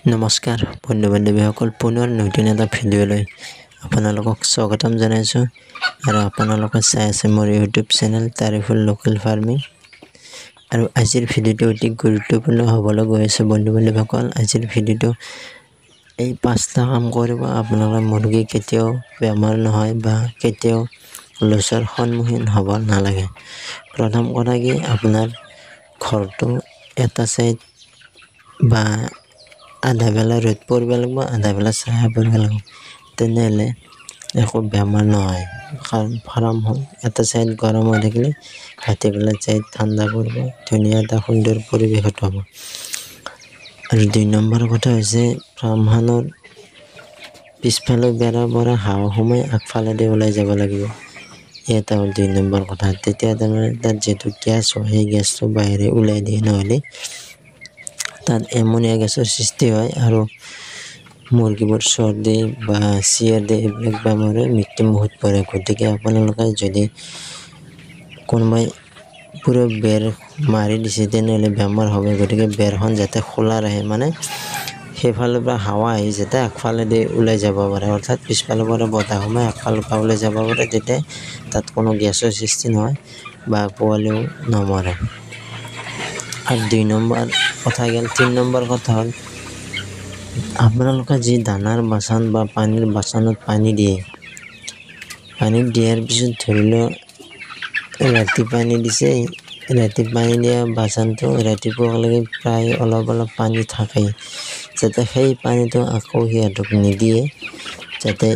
নমস্কাৰ বন্ধু বান্ধৱীসকল, পুনৰ নতুন এটা ভিডিঅ'লৈ আপোনালোকক স্বাগতম জনাইছোঁ আৰু আপোনালোকে চাই আছে মোৰ YouTube channel Tariful local farming. আৰু আজিৰ ভিডিঅ'টো অতি গুৰুত্বপূৰ্ণ হ'বলৈ গৈ আছে বন্ধু বান্ধৱীসকল। আজিৰ ভিডিঅ'টো এই 5টা কাম কৰিব আপোনালোকে মুৰ্গী কেতিয়াও বেমাৰ নহয় বা কেতিয়াও লছৰ সন্মুখীন হ'ব নালাগে। প্ৰথম কথা কি, আপোনাৰ ঘৰটো এটা সাইড বা আধা বেলা ৰ'দ পৰিব লাগিব, আধা বেলা ছায়া পৰিব লাগিব, তেনেহ'লে একো বেমাৰ নহয়। কাৰণ ফাৰ্ম হ'ল এটা ছাইড গৰম হৈ থাকিলে ভাটিবেলা ছাইড ঠাণ্ডা পৰিব, ধুনীয়া এটা সুন্দৰ পৰিৱেশত হ'ব। আৰু 2 নম্বৰ কথা হৈছে, ফাৰ্মখনৰ পিছফালে বেৰাৰ পৰা হাৱা সোমাই আগফালেদি ওলাই যাব লাগিব। এটা হ'ল 2 নম্বৰ কথা। তেতিয়া তাৰমানে তাত যিটো গেছ হয় সেই গেছটো বাহিৰে ওলাই দিয়ে, নহ'লে তাত এমনিয়া গেছৰ সৃষ্টি হয় আৰু মুৰ্গীবোৰ চৰ্দি বা চিয়াৰ্দি এইবিলাক বেমাৰে মৃত্যুমুখত পৰে। গতিকে আপোনালোকে যদি কোনোবাই পুৰা বেৰ মাৰি দিছে তেনেহ'লে বেমাৰ হ'ব। গতিকে বেৰখন যাতে খোলা ৰাখে, মানে সেইফালৰ পৰা হাৱা আহি যাতে আগফালেদি ওলাই যাব পাৰে, অৰ্থাৎ পিছফালৰ পৰা বতাহ সোমাই আগফালৰ পৰা ওলাই যাব পাৰে, তেতিয়া তাত কোনো গেছৰ সৃষ্টি নহয় বা পোৱালিও নমৰে। আৰু 2 নম্বৰ কথা গ'ল। 3 নম্বৰ কথা হ'ল, আপোনালোকে যি দানাৰ বাচন বা পানীৰ বাচনত পানী দিয়ে, পানী দিয়াৰ পিছত ধৰি লওক ৰাতি পানী দিছে, ৰাতি পানী দিয়া বাচনটো ৰাতিপুৱালৈকে প্ৰায় অলপ পানী থাকে, যাতে সেই পানীটো আকৌ সিহঁতক নিদিয়ে, যাতে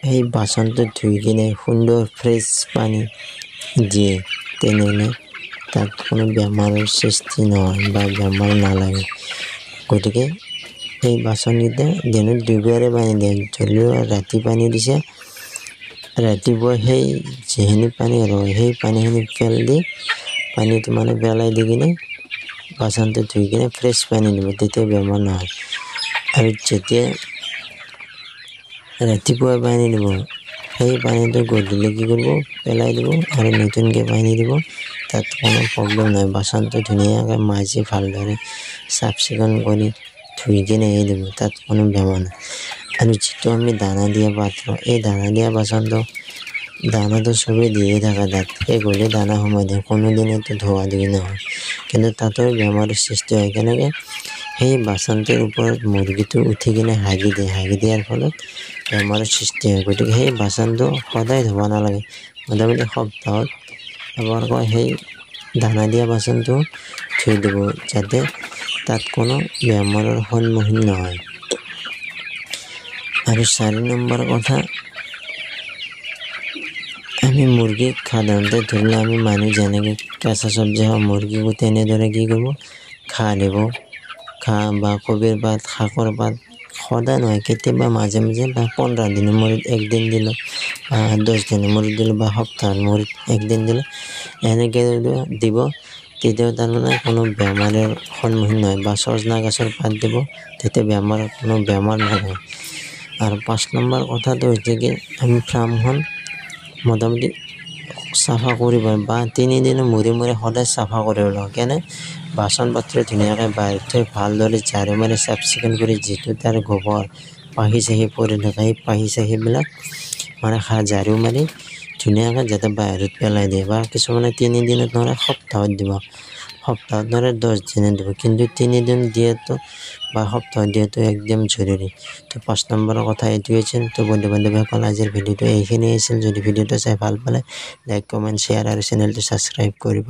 সেই বাচনটো ধুই কিনে সুন্দৰ ফ্ৰেছ পানী দিয়ে, তেনেহ'লে তাত কোনো বেমাৰৰ সৃষ্টি নহয় বা বেমাৰ নালাগে। গতিকে এই বাচনকেইটা দিনত 2 বাৰে পানী দিয়ে। ধৰি লওক ৰাতি পানী দিছে, ৰাতিপুৱা সেই যিখিনি পানী আৰু সেই পানীখিনি পানীটো মানে পেলাই দি কিনে বাচনটো ধুই কিনে ফ্ৰেছ পানী দিব, তেতিয়া বেমাৰ নহয়। আৰু যেতিয়া ৰাতিপুৱা পানী দিব, সেই পানীটো গধূলি কি কৰিব, পেলাই দিব আৰু নতুনকৈ পানী দিব, তাত কোনো প্ৰব্লেম নাই। বাচনটো ধুনীয়াকৈ মাজি ভালদৰে চাফ চিকুণ কৰি ধুই কিনে দিব, তাত কোনো বেমাৰ নাই। আৰু যিটো আমি দানা দিয়া পাত্ৰ, এই দানা দিয়া বাচনটো দানাটো চবেই দিয়ে থাকে, তাত শেষ হ'লে দানা সোমাই দিয়ে, কোনোদিনতো ধোৱা ধুই নহয়, কিন্তু তাতো বেমাৰৰ সৃষ্টি হয়। কেনেকৈ, সেই বাচনটোৰ ওপৰত মুৰ্গীটো উঠি কিনে হাগি দিয়ে, হাগি দিয়াৰ ফলত বেমাৰৰ সৃষ্টি হয়। গতিকে সেই বাচনটো সদায় ধুব নালাগে, মোটামুটি সপ্তাহত এবাৰকৈ সেই দানা দিয়া বাচনটো ধুই দিব, যাতে তাত কোনো বেমাৰৰ সন্মুখীন নহয়। আৰু 4 নম্বৰ কথা, আমি মুৰ্গীক সাধাৰণতে ধৰি লওক আমি মানুহ যেনেকৈ কেঁচা চব্জি খাওঁ, মুৰ্গীকো তেনেদৰে কি কৰিব, ঘাঁহ দিব, ঘাঁহ বা কবিৰ পাত, শাকৰ পাত, সদায় নহয়, কেতিয়াবা মাজে মাজে বা 15 দিনৰ মূৰত একদিন দিলোঁ বা 10 দিনৰ মূৰত দিলোঁ বা সপ্তাহৰ মূৰত একদিন দিলোঁ, এনেকৈ দিব। তেতিয়াও তাৰমানে কোনো বেমাৰৰ সন্মুখীন নহয়। বা সজনা গছৰ পাত দিব, তেতিয়া কোনো বেমাৰ নহয়। আৰু 5 নম্বৰ কথাটো হৈছে কি, আমি ফাৰ্মখন মোটামুটি চাফা কৰিব বা 3 দিনৰ মূৰে মূৰে সদায় চাফা কৰিব লাগিব। কেনে, বাচন পাত্ৰ ধুনীয়াকৈ বাহিৰত থৈ ভালদৰে ঝাৰু মাৰি চাফ চিকুণ কৰি, যিটো তাৰ গোবৰ পাহি চাহি পৰি থাকে, সেই পাহি চাহিবিলাক মানে ঝাৰু মাৰি ধুনীয়াকৈ যাতে বাহিৰত পেলাই দিয়ে। বা কিছুমানে 3 দিনত নহ'লে সপ্তাহত দিব, সপ্তাহত নহ'লে 10 দিনত দিব, কিন্তু 3 দিন দিয়াটো বা সপ্তাহত দিয়াটো একদম জৰুৰী। তো 5 নম্বৰৰ কথা এইটোৱে আছিল। তো বন্ধু বান্ধৱীসকল, আজিৰ ভিডিঅ'টো এইখিনিয়ে আছিল। যদি ভিডিঅ'টো চাই ভাল পালে লাইক, কমেণ্ট, শ্বেয়াৰ আৰু চেনেলটো ছাবস্ক্ৰাইব কৰিব।